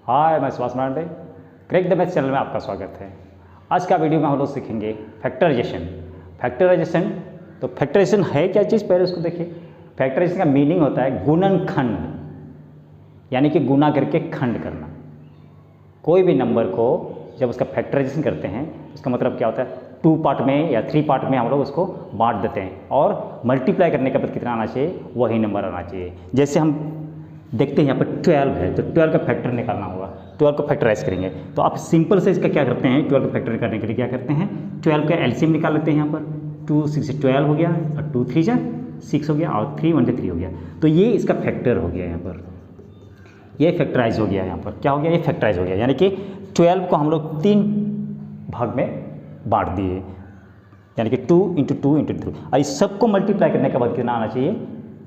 हाय, मैं Subhash Mande. Crack the maths channel में आपका स्वागत है। आज का वीडियो में हम लोग सीखेंगे फैक्टराइजेशन। तो फैक्टराइजेशन है क्या चीज़, पहले उसको देखिए। फैक्टराइजेशन का मीनिंग होता है गुणनखंड, यानी कि गुना करके खंड करना। कोई भी नंबर को जब उसका फैक्टराइजेशन करते हैं उसका मतलब क्या होता है, 2 पार्ट में या 3 पार्ट में हम लोग उसको बांट देते हैं और मल्टीप्लाई करने का बाद कितना आना चाहिए, वही नंबर आना चाहिए। जैसे हम देखते हैं यहाँ पर 12 है तो 12 का फैक्टर निकालना होगा, 12 को फैक्टराइज करेंगे। तो आप सिंपल से इसका क्या करते हैं, 12 को फैक्टर करने के लिए क्या करते हैं, 12 का एलसीएम निकाल लेते हैं। यहाँ पर 2 6 12 हो गया और 2 3 6 हो गया और 3 1 3 हो गया। तो ये इसका फैक्टर हो गया, यहाँ पर ये फैक्टराइज हो गया। यहाँ पर क्या हो गया, ये फैक्टराइज हो गया, यानी कि 12 को हम लोग 3 भाग में बांट दिए, यानी कि 2 × 2 × 3। और इस सबको मल्टीप्लाई करने के बाद कितना आना चाहिए,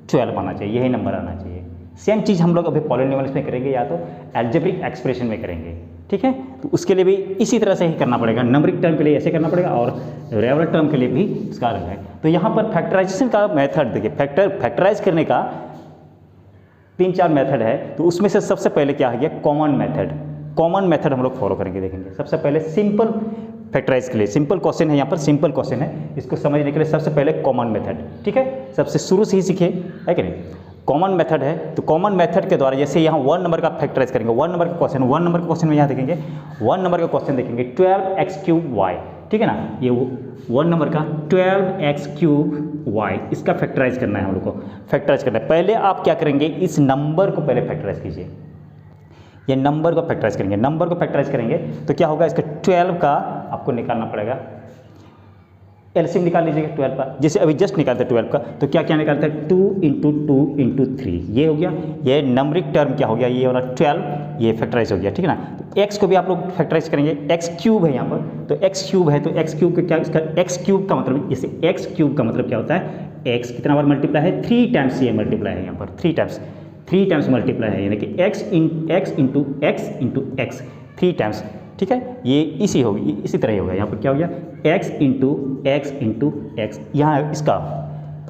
12 आना चाहिए, यही नंबर आना चाहिए। सेम चीज़ हम लोग अभी पॉलिनोमियल्स में करेंगे या तो अलजेब्रिक एक्सप्रेशन में करेंगे, ठीक है। तो उसके लिए भी इसी तरह से ही करना पड़ेगा। नंबरिक टर्म के लिए ऐसे करना पड़ेगा और रेगुलर टर्म के लिए भी इसका अलग है। तो यहाँ पर फैक्टराइजेशन का मेथड देखिए, फैक्टराइज करने का 3-4 मेथड है। तो उसमें से सबसे पहले क्या है, कॉमन मेथड हम लोग फॉलो करेंगे, देखेंगे। सबसे पहले सिंपल फैक्टराइज के लिए सिंपल क्वेश्चन है, यहाँ पर सिंपल क्वेश्चन है, इसको समझने के लिए सबसे पहले कॉमन मेथड, ठीक है, सबसे शुरू से ही सीखे, है कि नहीं। कॉमन मेथड है तो कॉमन मेथड के द्वारा जैसे यहाँ 1 नंबर का फैक्टराइज करेंगे, 1 नंबर का क्वेश्चन में यहाँ देखेंगे, 1 नंबर का क्वेश्चन देखेंगे 12x³ ठीक है ना। ये 1 नंबर का 12x³ इसका फैक्टराइज करना है, हम लोग को फैक्टराइज करना है। पहले आप क्या करेंगे, इस नंबर को पहले फैक्टराइज कीजिए, ये नंबर को फैक्टराइज करेंगे। नंबर को फैक्टराइज करेंगे तो क्या होगा, इसका 12 का आपको निकालना पड़ेगा, एलसीएम निकाल लीजिएगा 12 का। जैसे अभी जस्ट निकालते हैं 12 का, तो क्या क्या निकालता है, 2 × 2 × 3 ये हो गया। ये नंबरिक टर्म क्या हो गया, ये वाला 12 ये फैक्टराइज हो गया, ठीक है ना। तो x को भी आप लोग फैक्टराइज करेंगे, x³ है यहाँ पर, तो x³ है तो x³ का क्या, इसका x³ का मतलब, जैसे x³ का मतलब क्या होता है, x कितना बार मल्टीप्लाई है, 3 टाइम्स ये मल्टीप्लाई है यहाँ पर, 3 टाइम्स मल्टीप्लाई है, यानी कि x × x 3 टाइम्स, ठीक है। ये इसी तरह ही होगा। यहाँ पर क्या हो गया, x × x, यहाँ इसका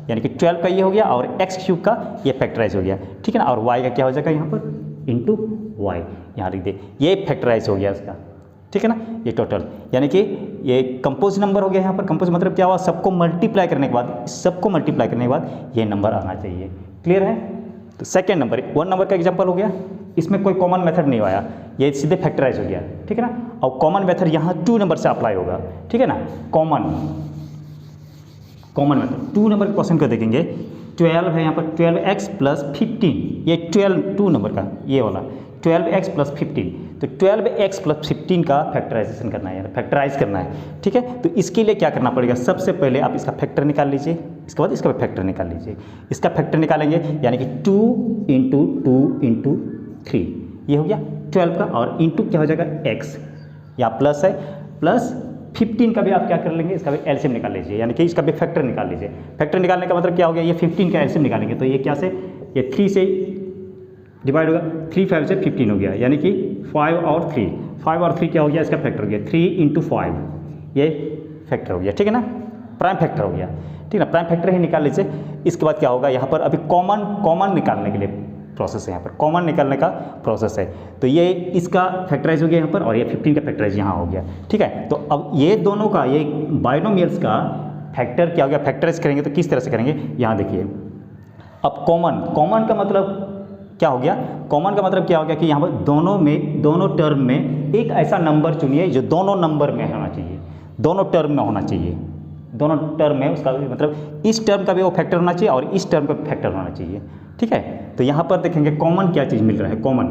यानी कि 12 का ये हो गया और x³ का ये फैक्टराइज हो गया, ठीक है ना। और y का क्या हो जाएगा यहाँ पर, इंटू y, यहाँ लिख दे, ये फैक्टराइज हो गया इसका, ठीक है ना। ये टोटल यानी कि ये कंपोज नंबर हो गया। यहाँ पर कंपोज मतलब क्या हुआ, सबको मल्टीप्लाई करने के बाद ये नंबर आना चाहिए। क्लियर है। तो सेकेंड नंबर 1 नंबर का एग्जाम्पल हो गया, इसमें कोई कॉमन मेथड नहीं आया, ये सीधे फैक्टराइज हो गया, ठीक है ना। और कॉमन मेथड यहाँ 2 नंबर से अप्लाई होगा, ठीक है ना। कॉमन मेथड 2 नंबर के क्वेश्चन को देखेंगे, 12 है यहाँ पर, 12x + 15, ये 2 नंबर का ये वाला 12x + 15, तो 12x + 15 का फैक्टराइजेशन करना है, फैक्टराइज करना है, ठीक है। तो इसके लिए क्या करना पड़ेगा, सबसे पहले आप इसका फैक्टर निकाल लीजिए, इसके बाद इसका फैक्टर निकाल लीजिए। इसका फैक्टर निकालेंगे यानी कि 2 × 2 × 3 ये हो गया 12 का, और इंटू क्या हो जाएगा x, यहाँ प्लस है, प्लस 15 का भी आप क्या कर लेंगे, इसका भी एलसीएम निकाल लीजिए, यानी कि इसका भी फैक्टर निकाल लीजिए। फैक्टर निकालने का मतलब क्या हो गया, ये 15 का एलसीएम निकालेंगे तो ये क्या से, ये 3 से डिवाइड होगा, 3 5 से 15 हो गया, यानी कि 5 और 3 क्या हो गया, इसका फैक्टर हो गया, 3 × 5 ये फैक्टर हो गया, ठीक है ना, प्राइम फैक्टर हो गया, ठीक है ना। प्राइम फैक्टर ही निकाल लीजिए। इसके बाद क्या होगा, यहाँ पर अभी कॉमन निकालने के लिए प्रोसेस है, यहाँ पर कॉमन निकालने का प्रोसेस है। तो ये इसका फैक्टराइज हो गया यहाँ पर, और ये 15 का फैक्टराइज यहाँ हो गया, ठीक है। तो अब ये दोनों का, ये बाइनोमियल्स का फैक्टर क्या हो गया, फैक्टराइज करेंगे तो किस तरह से करेंगे, यहाँ देखिए। अब कॉमन का मतलब क्या हो गया, कॉमन का मतलब क्या हो गया कि यहाँ पर दोनों टर्म में एक ऐसा नंबर चुनिए जो दोनों नंबर में होना चाहिए, दोनों टर्म में होना चाहिए, दोनों टर्म में उसका मतलब इस टर्म का भी वो फैक्टर होना चाहिए और इस टर्म का फैक्टर होना चाहिए, ठीक है। तो यहाँ पर देखेंगे कॉमन क्या चीज़ मिल रहा है, कॉमन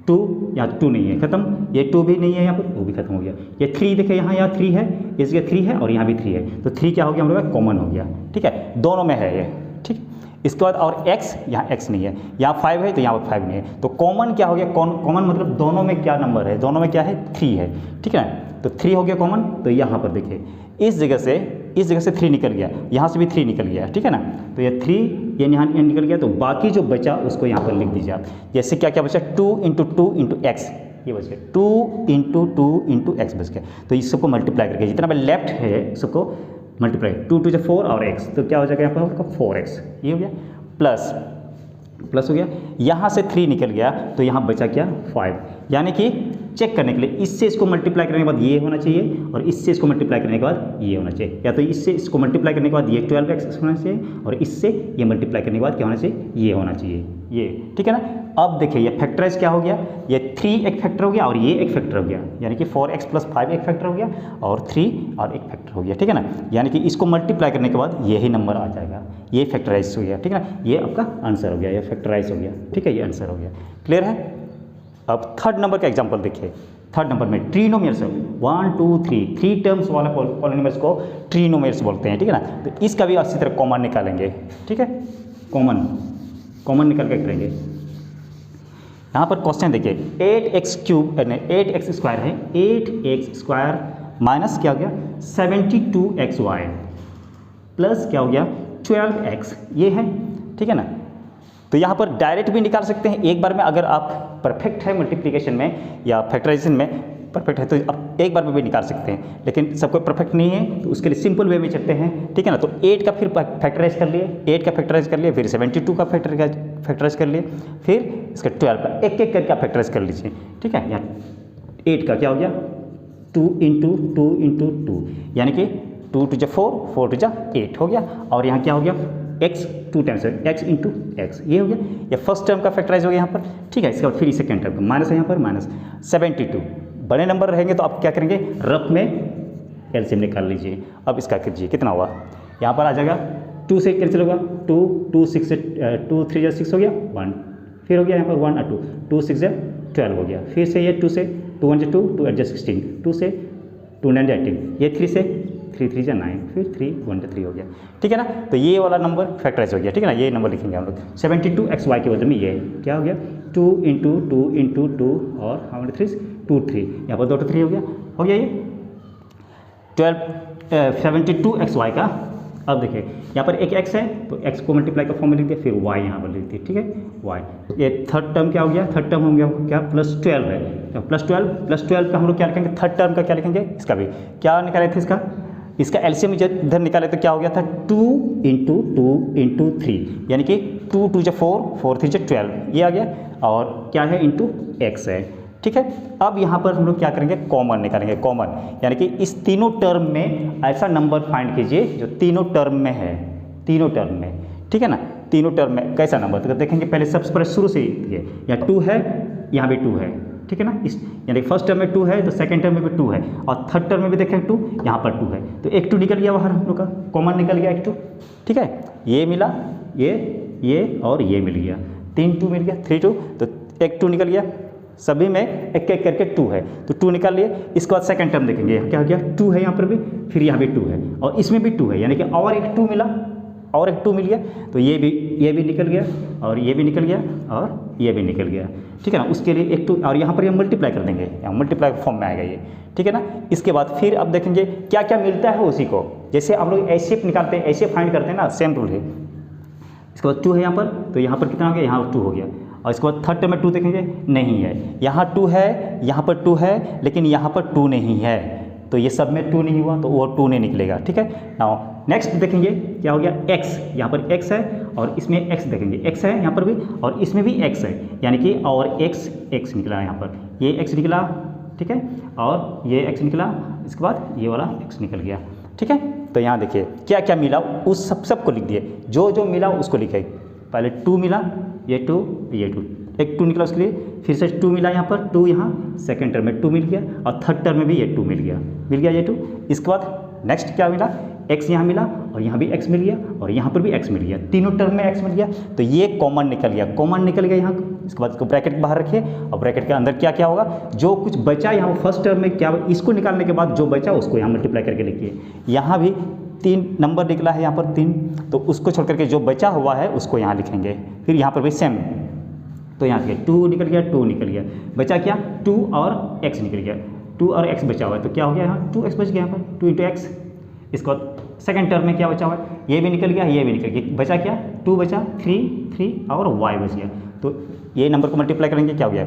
2, यहाँ 2 नहीं है, खत्म, ये 2 भी नहीं है यहाँ पर, वो भी खत्म हो गया। ये 3 देखे, यहाँ 3 है, इसके 3 है और यहाँ भी 3 है, तो 3 क्या हो गया हम लोग का, कॉमन हो गया, ठीक है, दोनों में है ये, ठीक। इसके बाद और x, यहाँ x नहीं है, यहाँ 5 है तो यहाँ पर 5 नहीं है, तो कॉमन क्या हो गया, कॉमन मतलब दोनों में क्या नंबर है, दोनों में क्या है, 3 है, ठीक है ना। तो 3 हो गया कॉमन। तो यहाँ पर देखिए इस जगह से 3 निकल गया, यहाँ से भी 3 निकल गया, ठीक है ना। तो ये 3 ये यहाँ निकल गया, तो बाकी जो बचा उसको यहाँ पर लिख दीजिए आप। जैसे क्या क्या बचा, 2 × 2 × x ये बच गया, 2 × 2 × x बच गया। तो इस सबको मल्टीप्लाई करके जितना भी लेफ्ट है सबको मल्टीप्लाई, 2 × 2 = 4 और x, तो क्या हो जाएगा यहाँ पर 4x ये हो गया, प्लस प्लस हो गया, यहाँ से 3 निकल गया तो यहाँ बचा क्या 5, यानी कि चेक करने के लिए इससे इसको मल्टीप्लाई करने के बाद ये होना चाहिए और इससे इसको मल्टीप्लाई करने के बाद ये होना चाहिए, या तो इससे इसको मल्टीप्लाई करने के बाद ये 12x होना चाहिए और इससे ये मल्टीप्लाई करने के बाद क्या होना चाहिए, ये होना चाहिए, ये ठीक है ना। अब देखिए ये फैक्टराइज क्या हो गया, ये 3 एक फैक्टर हो गया और ये एक फैक्टर हो गया, यानी कि 4x + 5 एक फैक्टर हो गया और 3 और एक फैक्टर हो गया, ठीक है ना। यानी कि इसको मल्टीप्लाई करने के बाद यही नंबर आ जाएगा, ये फैक्टराइज हो गया, ठीक है ना। ये आपका आंसर हो गया, ये फैक्टराइज हो गया, ठीक है, ये आंसर हो गया। क्लियर है। अब थर्ड नंबर का एग्जाम्पल देखिए। थर्ड नंबर में ट्रीनोमियल्स 1 2 3 3 टर्म्स वाला पॉलिनोमियल्स को ट्रीनोमियल्स बोलते हैं, ठीक है ना। तो इसका भी अच्छी तरह कॉमन निकालेंगे, ठीक है, कॉमन निकाल के करेंगे। यहाँ पर क्वेश्चन देखिए 8x² है, 8x² माइनस क्या हो गया 72xy प्लस क्या हो गया 12x, ये है, ठीक है ना। तो यहाँ पर डायरेक्ट भी निकाल सकते हैं एक बार में, अगर आप परफेक्ट है मल्टीप्लिकेशन में या फैक्टराइजेशन में परफेक्ट है तो आप एक बार में भी निकाल सकते हैं, लेकिन सबको परफेक्ट नहीं है तो उसके लिए सिंपल वे में चलते हैं, ठीक है ना। तो 8 का फिर फैक्टराइज कर लिए, 8 का फैक्टराइज कर लिए, फिर 72 का फैक्टराइज कर लिए, फिर इसका 12 का एक एक करके आप फैक्टराइज कर लीजिए, ठीक है। यहाँ 8 का क्या हो गया 2 × 2 × 2, यानी कि 2 × 4 4 × 8 हो गया, और यहाँ क्या हो गया x 2 टाइम्स x × x, ये हो गया, ये फर्स्ट टर्म का फैक्टराइज हो गया यहाँ पर, ठीक है। इसके बाद फिर सेकेंड टर्म का माइनस है यहाँ पर माइनस 72, बड़े नंबर रहेंगे तो आप क्या करेंगे रफ में एलसीएम निकाल लीजिए। अब इसका कीजिए कितना हुआ, यहाँ पर आ जाएगा 2 से कैंसिल होगा 2 2 6 से 2 3 6 हो गया 1, फिर हो गया यहाँ पर 1 और 2 2 6 12 हो गया, फिर से ये 2 से 2 1 2 2 8 16, 2 से 2 9 18, ये 3 से 3 3 9, फिर 3 1 3 हो गया, ठीक है ना। तो ये वाला नंबर फैक्टराइज हो गया, ठीक है ना। ये नंबर लिखेंगे हम लोग 72xy के बदले में ये क्या हो गया 2 × 2 × 2 और हाउ मेनी 3 2 3, यहाँ पर 2 3 हो गया ये 72xy का। अब देखिए यहाँ पर एक x है तो x को मल्टीप्लाई का फॉर्म में लिख दिया, फिर y यहाँ पर लिख दिया, ठीक है y। ये थर्ड टर्म क्या हो गया, थर्ड टर्म हो गया क्या +12 है, तो +12 का हम लोग क्या लिखेंगे, थर्ड टर्म का क्या लिखेंगे, इसका भी क्या निकाले थे, इसका एलसीएम इधर निकाले तो क्या हो गया था 2 × 2 × 3, यानी कि 2 2 4 4 3 12, ये आ गया, और क्या है इंटू x है, ठीक है। अब यहाँ पर हम लोग क्या करेंगे कॉमन निकालेंगे, कॉमन यानी कि इस तीनों टर्म में ऐसा नंबर फाइंड कीजिए जो तीनों टर्म में है, तीनों टर्म में, ठीक है ना। तीनों टर्म में कैसा नंबर, तो देखेंगे पहले सबसे पहले शुरू से ही यहाँ 2 है, यहाँ भी 2 है, ठीक है ना। इस यानी फर्स्ट टर्म में 2 है तो सेकंड टर्म में भी 2 है, और थर्ड टर्म में भी देखें 2, यहाँ पर 2 है, तो एक 2 निकल गया बाहर हम लोग का, कॉमन निकल गया एक 2, ठीक है। ये मिला, ये और ये मिल गया, 3 2 मिल गया 3 2, तो एक 2 निकल गया, सभी में एक एक करके 2 है तो 2 निकाल लिए। इसके बाद सेकंड टर्म देखेंगे क्या हो गया 2 है यहाँ पर भी, फिर यहाँ भी 2 है और इसमें भी 2 है, यानी कि और एक 2 मिला, और एक 2 मिल गया, तो ये भी निकल गया और ये भी निकल गया और ये भी निकल गया, ठीक है ना। उसके लिए एक 2 और यहाँ पर हम मल्टीप्लाई कर देंगे, यहाँ मल्टीप्लाई फॉर्म में आएगा ये, ठीक है ना। इसके बाद फिर अब देखेंगे क्या क्या मिलता है उसी को, जैसे हम लोग ऐसे निकालते हैं ऐसे फाइंड करते हैं ना, सेम रूल है। इसके बाद 2 है यहाँ पर, तो यहाँ पर कितना हो गया, यहाँ 2 हो गया, और इसके बाद थर्ड टर्म में 2 देखेंगे नहीं है, यहाँ 2 है, यहाँ पर 2 है, लेकिन यहाँ पर 2 नहीं है, तो ये सब में 2 नहीं हुआ तो वो 2 नहीं निकलेगा, ठीक है। नाउ नेक्स्ट देखेंगे क्या हो गया x, यहाँ पर x है और इसमें x देखेंगे, x है यहाँ पर भी और इसमें भी x है, यानी कि और x निकला यहाँ पर, ये x निकला, ठीक है, और ये x निकला, इसके बाद ये वाला x निकल गया, ठीक है। तो यहाँ देखिए क्या क्या मिला उस सबको लिख दिए, जो मिला उसको लिखे, पहले 2 मिला, ये 2 एक 2 निकला, उसके लिए फिर से 2 मिला यहाँ पर, 2 यहाँ सेकेंड टर्म में 2 मिल गया, और थर्ड टर्म में भी ये 2 मिल गया ये 2। इसके बाद नेक्स्ट क्या मिला, x यहाँ मिला और यहाँ भी x मिल गया और यहाँ पर भी x मिल गया, तीनों टर्म में x मिल गया, तो ये कॉमन निकल गया यहाँ। इसके बाद इसको ब्रैकेट बाहर रखिए और ब्रैकेट के अंदर क्या क्या होगा, जो कुछ बचा यहाँ फर्स्ट टर्म में क्या, इसको निकालने के बाद जो बचा उसको यहाँ मल्टीप्लाई करके लिखिए। यहाँ भी 3 नंबर निकला है यहाँ पर 3, तो उसको छोड़ करके जो बचा हुआ है उसको यहाँ लिखेंगे, फिर यहाँ पर भी सेम, तो यहाँ से 2 निकल गया, बचा क्या 2 और x निकल गया, 2 और x बचा हुआ है, तो क्या हो गया यहाँ 2x बच गया यहाँ पर 2 × x। इसके बाद सेकंड टर्म में क्या बचा हुआ है, ये भी निकल गया, ये भी निकल गया, बचा क्या 2 बचा, 3 और y बच गया, तो ये नंबर को मल्टीप्लाई करेंगे क्या हो गया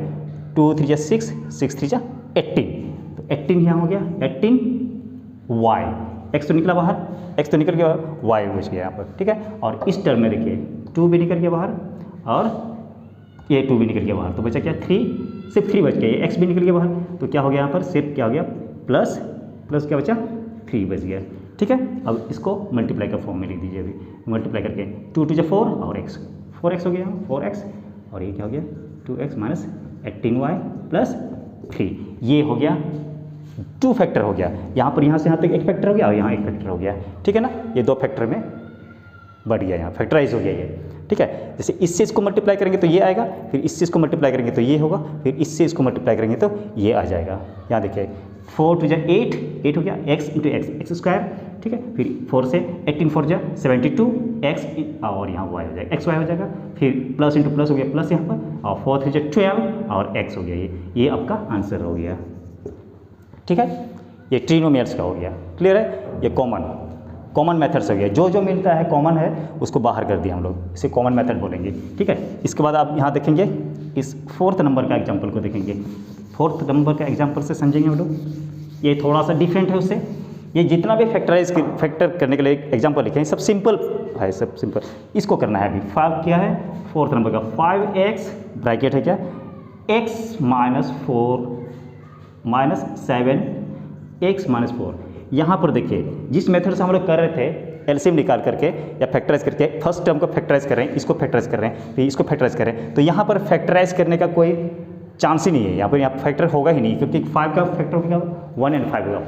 2 3 6 6 3 18, तो 18 यहाँ हो गया 18y, x तो निकला बाहर, x तो निकल गया, y बच गया यहाँ पर, ठीक है। और इस टर्म में देखिए 2 भी निकल गया बाहर और ये 2 भी निकल गया बाहर, तो बचा क्या 3, सिर्फ 3 बच गया, ये x भी निकल गया बाहर, तो क्या हो गया यहाँ पर सिर्फ क्या हो गया प्लस क्या बचा 3 बच गया। ठीक है, अब इसको मल्टीप्लाई का फॉर्म में लिख दीजिए, अभी मल्टीप्लाई करके 2 2 4 और x, 4x हो गया 4x, और ये क्या हो गया 2x माइनस 18y प्लस 3, ये हो गया 2 फैक्टर हो गया। यहाँ पर यहाँ से यहाँ तक 1 फैक्टर हो गया और यहाँ 1 फैक्टर हो गया। ठीक है ना, ये 2 फैक्टर में बढ़ गया, यहाँ फैक्टराइज हो गया ये। ठीक है, जैसे इससे इसको मल्टीप्लाई करेंगे तो ये आएगा, फिर इससे इसको मल्टीप्लाई करेंगे तो ये होगा, फिर इससे इसको मल्टीप्लाई करेंगे तो ये आ जाएगा। यहाँ देखिए 4 2 जा 8 हो गया, x इंटू एक्स स्क्वायर। ठीक है, फिर 4 से 18 4 जा 72 x, और यहाँ y हो जाएगा xy हो जाएगा, फिर प्लस इंटू प्लस हो गया प्लस यहाँ पर, और 4 3 जा 12 और x हो गया, ये आपका आंसर हो गया। ठीक है, ये ट्रिनोमियल्स का हो गया। क्लियर है, ये कॉमन मेथड्स हो गया, जो मिलता है कॉमन है उसको बाहर कर दिया हम लोग, इसे कॉमन मेथड बोलेंगे। ठीक है, इसके बाद आप यहाँ देखेंगे इस 4th नंबर का एग्जांपल को देखेंगे। 4th नंबर का एग्जांपल से समझेंगे हम लोग, ये थोड़ा सा डिफरेंट है उससे। ये जितना भी फैक्टर करने के लिए एग्जांपल लिखे हैं सब सिंपल है, सब सिंपल। इसको करना है अभी 5 क्या है 4th नंबर का 5x ब्रैकेट है क्या x minus 4 minus 7x minus 4। यहाँ पर देखिए जिस मेथड से हम लोग कर रहे थे एलसीएम निकाल करके या फैक्टराइज करके, फर्स्ट टर्म को फैक्टराइज कर रहे हैं, इसको फैक्टराइज कर रहे हैं, फिर इसको फैक्टराइज कर रहे हैं, तो यहाँ पर फैक्टराइज करने का कोई चांस ही नहीं है, यहाँ पर फैक्टर होगा ही नहीं, क्योंकि 5 का फैक्टर होगा 1 एंड 5 होगा,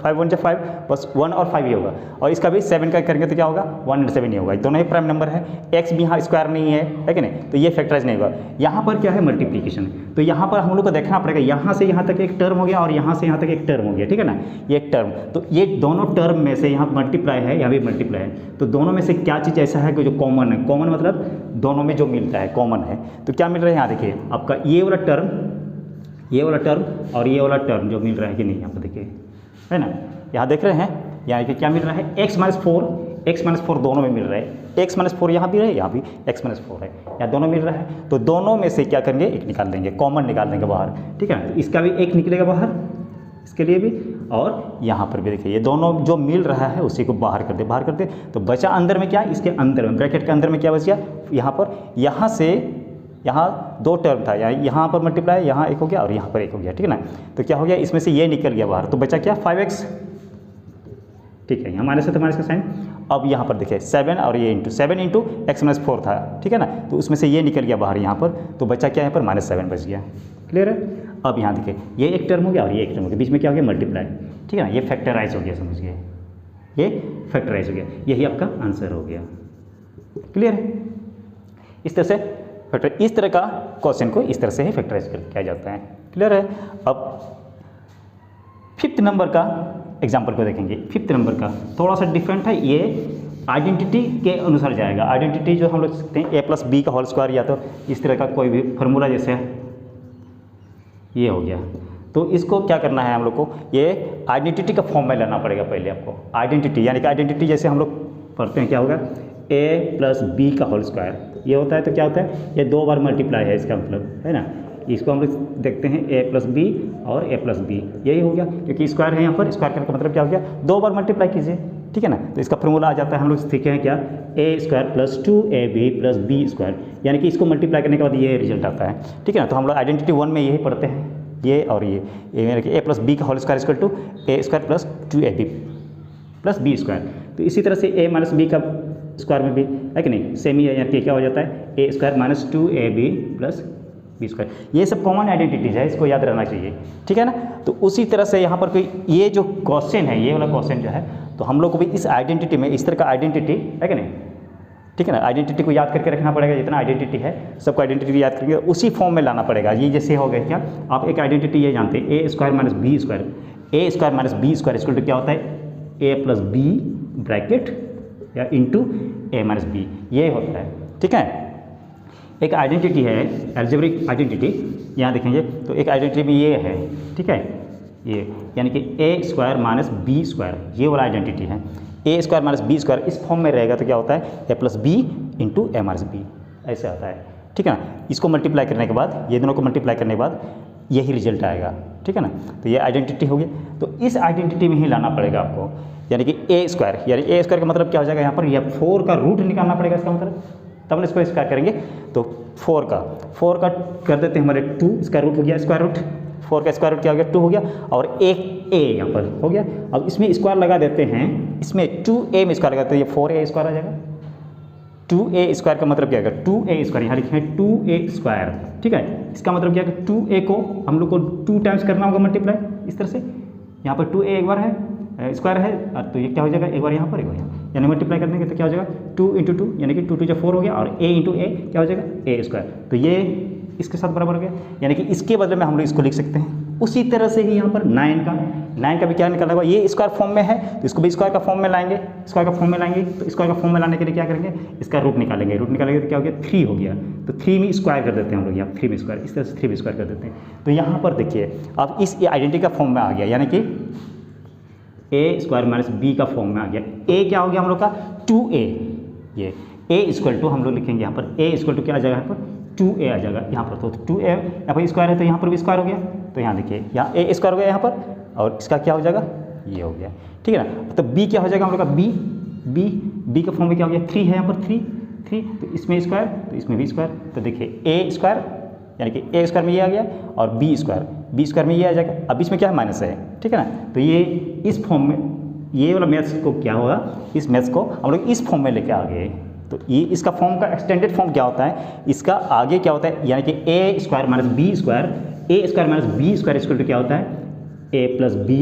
5 1 5 बस 1 और 5 ही होगा, और इसका भी 7 का करेंगे तो क्या होगा 1 एंड 7 ही होगा, दोनों ही प्राइम नंबर है, x भी यहाँ स्क्वायर नहीं है कि नहीं, तो ये फैक्टराइज नहीं होगा। यहाँ पर क्या है मल्टीप्लीकेशन, तो यहाँ पर हम लोग को देखना पड़ेगा, यहाँ से यहाँ तक एक टर्म हो गया और यहाँ से यहाँ तक एक टर्म हो गया। ठीक है ना, ये एक टर्म, तो ये दोनों टर्म में से यहाँ मल्टीप्लाई है, यहाँ भी मल्टीप्लाई है, तो दोनों में से क्या चीज़ ऐसा है कि जो कॉमन है, कॉमन मतलब दोनों में जो मिलता है कॉमन है, तो क्या मिल रहा है यहाँ देखिए आपका ये वाला टर्म और ये वाला टर्म जो मिल रहा है कि नहीं, यहाँ पर देखिए है ना, यहाँ देख रहे हैं यहाँ कि क्या मिल रहा है x माइनस 4 दोनों में मिल रहा है, x माइनस 4 यहाँ भी है, यहाँ भी x माइनस 4 है, यहाँ दोनों मिल रहा है, तो दोनों में से क्या करेंगे एक निकाल देंगे, कॉमन निकाल देंगे बाहर। ठीक है, तो इसका भी एक निकलेगा बाहर, इसके लिए भी, और यहाँ पर भी देखिए ये दोनों जो मिल रहा है उसी को बाहर कर दे, तो बचा अंदर में क्या, इसके अंदर में ब्रैकेट के अंदर में क्या बच गया, यहाँ पर यहाँ से यहाँ 2 टर्म था, यहाँ पर मल्टीप्लाई, यहाँ 1 हो गया और यहाँ पर 1 हो गया। ठीक है ना, तो क्या हो गया इसमें से ये निकल गया बाहर, तो बचा क्या 5x। ठीक है, यहाँ माइनस है तो माइनस का साइन, अब यहाँ पर देखिए 7 और ये7 इंटू x माइनस 4 था। ठीक है ना, तो उसमें से ये निकल गया बाहर यहाँ पर, तो बचा क्या यहाँ पर -7 बच गया। क्लियर है, अब यहाँ देखिए ये एक टर्म हो गया और ये एक टर्म हो गया, बीच में क्या हो गया मल्टीप्लाई। ठीक है ना, ये फैक्टराइज हो गया, समझ गए, ये फैक्टराइज हो गया, यही आपका आंसर हो गया। क्लियर है, इस तरह से इस तरह का क्वेश्चन को इस तरह से ही फैक्टराइज किया जाता है। क्लियर है, अब 5th नंबर का एग्जांपल को देखेंगे। 5th नंबर का थोड़ा सा डिफरेंट है, ये आइडेंटिटी के अनुसार जाएगा। आइडेंटिटी जो हम लोग सकते हैं a प्लस बी का होल स्क्वायर, या तो इस तरह का कोई भी फार्मूला, जैसे ये हो गया, तो इसको क्या करना है हम लोग को, ये आइडेंटिटी का फॉर्म में लाना पड़ेगा पहले आपको। आइडेंटिटी यानी कि आइडेंटिटी जैसे हम लोग पढ़ते हैं क्या होगा a प्लस बी का होल स्क्वायर, ये होता है, तो क्या होता है ये 2 बार मल्टीप्लाई है, इसका मतलब है ना, इसको हम लोग देखते हैं a प्लस बी और a प्लस बी, यही हो गया, क्योंकि स्क्वायर है यहाँ पर, स्क्वायर करने का मतलब क्या हो गया 2 बार मल्टीप्लाई कीजिए। ठीक है ना, तो इसका फॉर्मूला आ जाता है, हम लोग सीखे हैं क्या a square plus 2ab plus B square, यानी कि इसको मल्टीप्लाई करने के बाद ये रिजल्ट आता है। ठीक है ना, तो हम लोग आइडेंटिटी 1 में यही पढ़ते हैं, ये और ये यानी कि a प्लस बी का whole square equal to a square plus 2ab plus B square. तो इसी तरह से a माइनस बी का स्क्वायर में भी है कि नहीं, सेम ही है, यानी कि क्या हो जाता है a square minus 2ab plus B square. ये सब कॉमन आइडेंटिटीज है, इसको याद रहना चाहिए। ठीक है ना, तो उसी तरह से यहाँ पर कोई ये जो क्वेश्चन है, ये वाला क्वेश्चन जो है, तो हम लोग को भी इस आइडेंटिटी में इस तरह का आइडेंटिटी है कि नहीं, ठीक है ना, आइडेंटिटी को याद करके रखना पड़ेगा, जितना आइडेंटिटी है सबको आइडेंटिटी याद करेंगे, उसी फॉर्म में लाना पड़ेगा। ये जैसे हो गया क्या, आप एक आइडेंटिटी ये जानते हैं a square minus B square, a square minus B square equal to क्या होता है a प्लस बी ब्रैकेट या इंटू a माइनस बी, ये होता है। ठीक है, एक आइडेंटिटी है एल्जेब्रिक आइडेंटिटी, यहाँ देखेंगे तो एक आइडेंटिटी में ये है। ठीक है, ये यानी कि a square minus B square, ये वाला आइडेंटिटी है, a square minus B square इस फॉर्म में रहेगा तो क्या होता है a plus B into a minus B, ऐसे आता है। ठीक है ना, इसको मल्टीप्लाई करने के बाद, ये दोनों को मल्टीप्लाई करने के बाद यही रिजल्ट आएगा। ठीक है ना, तो ये आइडेंटिटी हो गई, तो इस आइडेंटिटी में ही लाना पड़ेगा आपको, यानी कि a स्क्वायर, यानी a स्क्वायर का मतलब क्या हो जाएगा, यहाँ पर यह 4 का रूट निकालना पड़ेगा, इसका मतलब तब हम इसको स्क्वायर करेंगे। तो 4 का कर देते हैं हमारे 2, इसका रूट हो गया, स्क्वायर रूट 4 का स्क्वायर रूट क्या हो गया 2 हो गया, और एक a यहाँ पर हो गया। अब इसमें स्क्वायर लगा देते हैं, इसमें 2a में स्क्वायर लगाते हैं, ये 4a स्क्वायर आ जाएगा। 2a स्क्वायर का मतलब क्या है, 2a स्क्वायर यहाँ लिखे हैं 2a स्क्वायर, ठीक है। इसका मतलब क्या है, 2a को हम लोग को 2 टाइम्स करना होगा मल्टीप्लाई, इस तरह से। यहाँ पर 2a एक बार है स्क्वायर है, तो ये क्या हो जाएगा, एक बार यहाँ पर एक बार यहाँ, यानी मल्टीप्लाई करने के तो क्या हो जाएगा 2 × 2 यानी कि 2 2 4 हो गया, और a × a क्या हो जाएगा a स्क्वायर। तो ये इसके साथ बराबर हो गया, यानी कि इसके बदले में हम लोग इसको लिख सकते हैं। उसी तरह से ही यहाँ पर 9 का भी क्या निकलना होगा, ये स्क्वायर फॉर्म में है तो इसको भी स्क्वायर का फॉर्म में लाएंगे, स्क्वायर का फॉर्म में लाएंगे। तो स्क्वायर का फॉर्म में लाने के लिए क्या करेंगे, इसका रूट निकालेंगे, रूट निकालेंगे तो क्या हो गया 3 हो गया। तो 3 में स्क्वायर कर देते हैं हम लोग, यहाँ 3 में स्क्वायर, इस तरह से 3 में स्क्वायर कर देते हैं। तो यहाँ पर देखिए अब इस आइडेंटिटी का फॉर्म में आ गया, यानी कि a स्क्वायर माइनस b का फॉर्म में आ गया। a क्या हो गया हम लोग का 2a, ये a इक्वल टू हम लोग लिखेंगे यहाँ पर a इक्वल टू क्या आ जाएगा यहाँ पर 2a आ जाएगा यहाँ पर। तो 2a यहाँ पर स्क्वायर है तो यहाँ पर भी स्क्वायर हो गया, तो यहाँ देखिए यहाँ a स्क्वायर हो गया यहाँ पर, और इसका क्या हो जाएगा ये हो गया, ठीक है ना। तो b क्या हो जाएगा हम लोग का b का फॉर्म में क्या हो गया 3 है यहाँ पर 3, तो इसमें स्क्वायर तो इसमें भी स्क्वायर। तो देखिए a स्क्वायर यानी कि a स्क्वायर में ये आ गया, और b स्क्वायर में ये आ जाएगा। अब इसमें क्या है माइनस है, ठीक है ना। तो ये इस फॉर्म में, ये वाला मैथ्स को क्या होगा, इस मैथ्स को हम लोग इस फॉर्म में लेके आ गए। तो ये इसका फॉर्म का एक्सटेंडेड फॉर्म क्या होता है, इसका आगे क्या होता है, यानी कि a square minus b square, a square minus b square equal to क्या होता है a plus b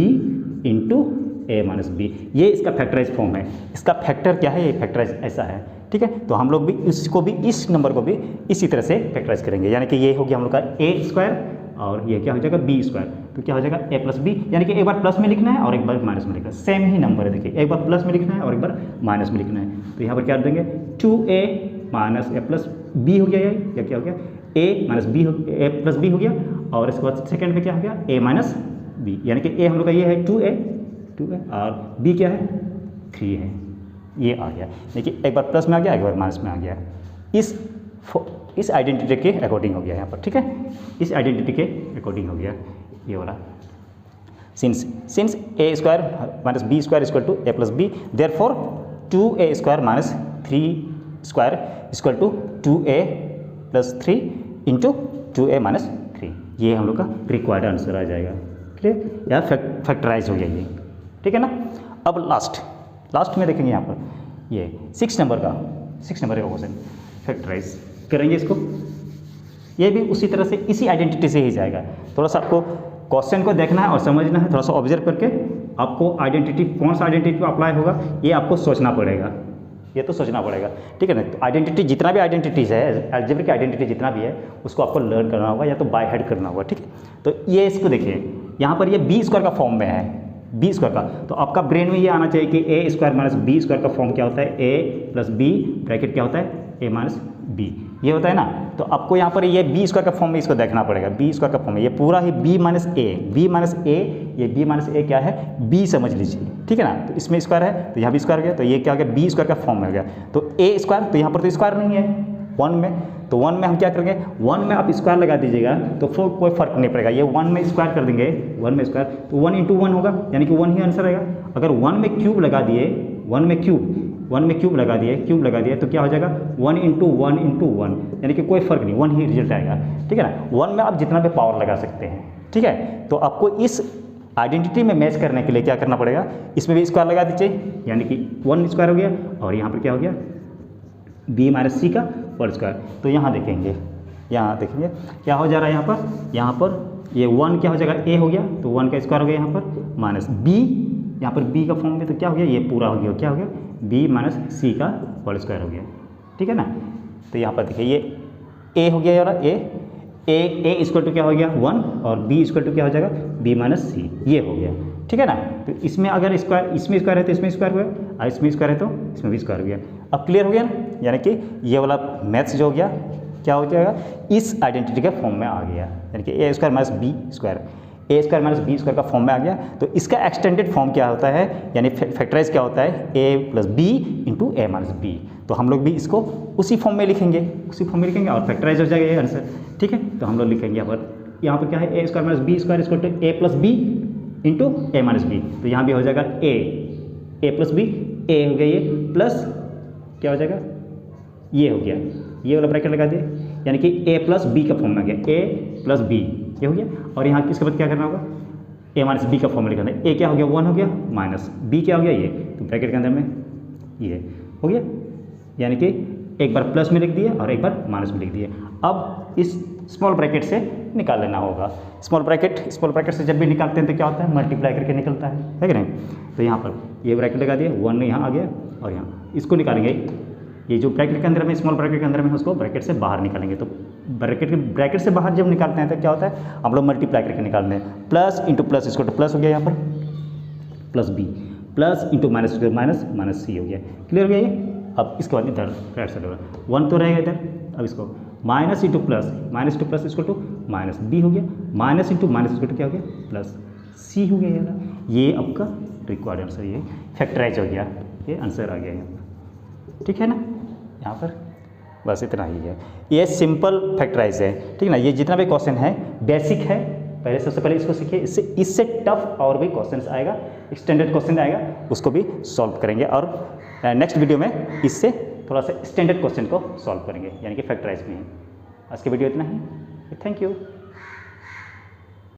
into a minus b। ये इसका फैक्टराइज फॉर्म है। इसका फैक्टर क्या है, ये फैक्टराइज ऐसा है, ठीक है। तो हम लोग भी इसको भी, इस नंबर को भी इसी तरह से फैक्टराइज करेंगे, यानी कि ये हो गया हम लोग का a स्क्वायर, और ये क्या हो जाएगा b स्क्वायर। तो क्या हो जाएगा a प्लस b, यानी कि एक बार प्लस में लिखना है और एक बार माइनस में लिखना है, सेम ही नंबर है। देखिए एक बार प्लस में लिखना है और एक बार माइनस में लिखना है। तो यहाँ पर क्या देंगे 2a minus a plus b हो गया, या क्या हो गया a माइनस b हो, a प्लस b हो गया, और इसके बाद सेकेंड में क्या हो गया a माइनस b, यानी कि a हम लोग का ये है 2a और b क्या है 3 है, ये आ गया। देखिए एक बार प्लस में आ गया, एक बार माइनस में आ गया। इस आइडेंटिटी के अकॉर्डिंग हो गया यहाँ पर, ठीक है। इस आइडेंटिटी के अकॉर्डिंग हो गया ये वाला। Since a square minus b square equal to a plus B, therefore 2a square minus 3 square equal to 2a plus 3 into 2a minus 3। ये हम लोग का रिक्वायर्ड आंसर आ जाएगा, क्लियर। या फैक्टराइज हो गया ये, ठीक है ना। अब लास्ट में देखेंगे यहाँ पर ये 6 नंबर का क्वेश्चन, फैक्टराइज करेंगे इसको। ये भी उसी तरह से इसी आइडेंटिटी से ही जाएगा। थोड़ा सा आपको क्वेश्चन को देखना है और समझना है, थोड़ा सा ऑब्जर्व करके आपको आइडेंटिटी कौन सा आइडेंटिटी पर अप्लाई होगा ये आपको सोचना पड़ेगा, ये तो सोचना पड़ेगा, ठीक है ना। तो आइडेंटिटी जितना भी आइडेंटिटीज़ है, अलजेब्रिक आइडेंटिटी जितना भी है उसको आपको लर्न करना होगा या तो बाय हेड करना होगा, ठीक है। तो ये इसको देखिए यहाँ पर ये b स्क्वायर का फॉर्म में है, b स्क्वायर का, तो आपका ब्रेन में ये आना चाहिए कि a square minus b square का फॉर्म क्या होता है a प्लस b ब्रैकेट क्या होता है a माइनस b, ये होता है ना। तो आपको यहाँ पर ये b स्क्वायर का फॉर्म में इसको देखना पड़ेगा, b स्क्वायर का फॉर्म है ये पूरा ही b माइनस a, ये b माइनस a क्या है b समझ लीजिए, ठीक है ना। तो इसमें स्क्वायर है तो यहाँ भी स्क्वायर हो गया, तो ये क्या हो गया b स्क्वायर का फॉर्म में हो गया। तो a स्क्वायर, तो यहाँ पर तो स्क्वायर नहीं है 1 में, तो 1 में हम क्या करेंगे 1 में आप स्क्वायर लगा दीजिएगा तो फिर कोई फर्क नहीं पड़ेगा। ये 1 में स्क्वायर कर देंगे, 1 में स्क्वायर तो 1 × 1 होगा, यानी कि 1 ही आंसर आएगा। अगर 1 में क्यूब लगा दिए, 1 में क्यूब लगा दिए तो क्या हो जाएगा 1 × 1 × 1, यानी कि कोई फर्क नहीं, 1 ही रिजल्ट आएगा, ठीक है ना। 1 में आप जितना भी पावर लगा सकते हैं, ठीक है। तो आपको इस आइडेंटिटी में मैच करने के लिए क्या करना पड़ेगा, इसमें भी स्क्वायर लगा दीजिए, यानी कि 1 स्क्वायर हो गया, और यहाँ पर क्या हो गया b माइनस सी का होल स्क्वायर। तो यहाँ देखेंगे क्या हो जा रहा है यहाँ पर ये 1 क्या हो जाएगा a हो गया, तो 1 का स्क्वायर हो गया यहाँ पर माइनस b, यहाँ पर b का फॉर्म में तो क्या हो गया ये पूरा हो गया, क्या हो गया b माइनस सी का होल स्क्वायर हो गया, ठीक है ना। तो यहाँ पर देखिए ये a हो गया यार, a इक्वल टू क्या हो गया 1, और b इक्वल टू क्या हो जाएगा b माइनस सी, ये हो गया, ठीक है ना। तो इसमें अगर स्क्वायर, इसमें स्क्वायर है तो इसमें स्क्वायर हुआ, और इसमें स्क्वायर है तो इसमें भी स्क्वायर हो गया। अब क्लियर हो गया ना, यानी कि ये वाला मैथ्स जो हो गया क्या हो जाएगा इस आइडेंटिटी के फॉर्म में आ गया, यानी कि a square minus b square का फॉर्म में आ गया। तो इसका एक्सटेंडेड फॉर्म क्या होता है, यानी फैक्टराइज क्या होता है a plus b into a minus b। तो हम लोग भी इसको उसी फॉर्म में लिखेंगे, और फैक्टराइज हो जाएगा ये आंसर, ठीक है। तो हम लोग लिखेंगे यहाँ पर क्या है a square minus b square equal to a plus b into a minus b। तो यहाँ भी हो जाएगा a प्लस b, a हो गया ये प्लस क्या हो जाएगा ये हो गया, ये वाला ब्रैकेट लगा दिए, यानी कि a प्लस बी का फॉर्म में आ गया, a प्लस बी, ये हो गया। और यहाँ इसके बाद क्या करना होगा, a माइनस बी का फॉर्म में लिखना है। a क्या हो गया 1 हो गया, माइनस b क्या हो गया ये, तो ब्रैकेट के अंदर में ये हो गया, यानी कि एक बार प्लस में लिख दिए और एक बार माइनस में लिख दिए। अब इस स्मॉल ब्रैकेट से निकाल लेना होगा। स्मॉल ब्रैकेट से जब भी निकालते हैं तो क्या होता है, मल्टीप्लाई करके निकलता है कि नहीं। तो यहाँ पर ये ब्रैकेट लगा दिया, 1 यहाँ आ गया और यहाँ इसको निकालेंगे, ये जो ब्रैकेट के अंदर में स्मॉल ब्रैकेट के अंदर में उसको ब्रैकेट से बाहर निकालेंगे। तो ब्रैकेट से बाहर जब निकालते हैं तो क्या होता है, हम लोग मल्टीप्लाई करके निकालते हैं। प्लस इंटू प्लस, इसको तो प्लस हो गया यहाँ पर, plus B, plus into minus minus minus C हो गया। क्लियर हो गया ये। अब इसके बाद इधर राइट साइड होगा 1 तो रहेगा इधर, अब इसको माइनस इंटू प्लस इसको टू माइनस बी हो गया, माइनस इंटू माइनस इसको टू क्या हो गया, प्लस सी हो गया। ये आपका रिक्वायर्ड आंसर, ये फैक्टराइज हो गया, ये आंसर आ गया यहाँ पर, ठीक है ना। यहाँ पर बस इतना ही है, ये सिंपल फैक्टराइज है, ठीक है ना। ये जितना भी क्वेश्चन है बेसिक है, पहले सबसे पहले इसको सीखिए, इससे टफ और भी क्वेश्चन आएगा, स्टैंडर्ड क्वेश्चन आएगा, उसको भी सॉल्व करेंगे। और नेक्स्ट वीडियो में इससे थोड़ा सा स्टैंडर्ड क्वेश्चन को सॉल्व करेंगे, यानी कि फैक्टराइज में है। आज की वीडियो इतना ही, थैंक यू।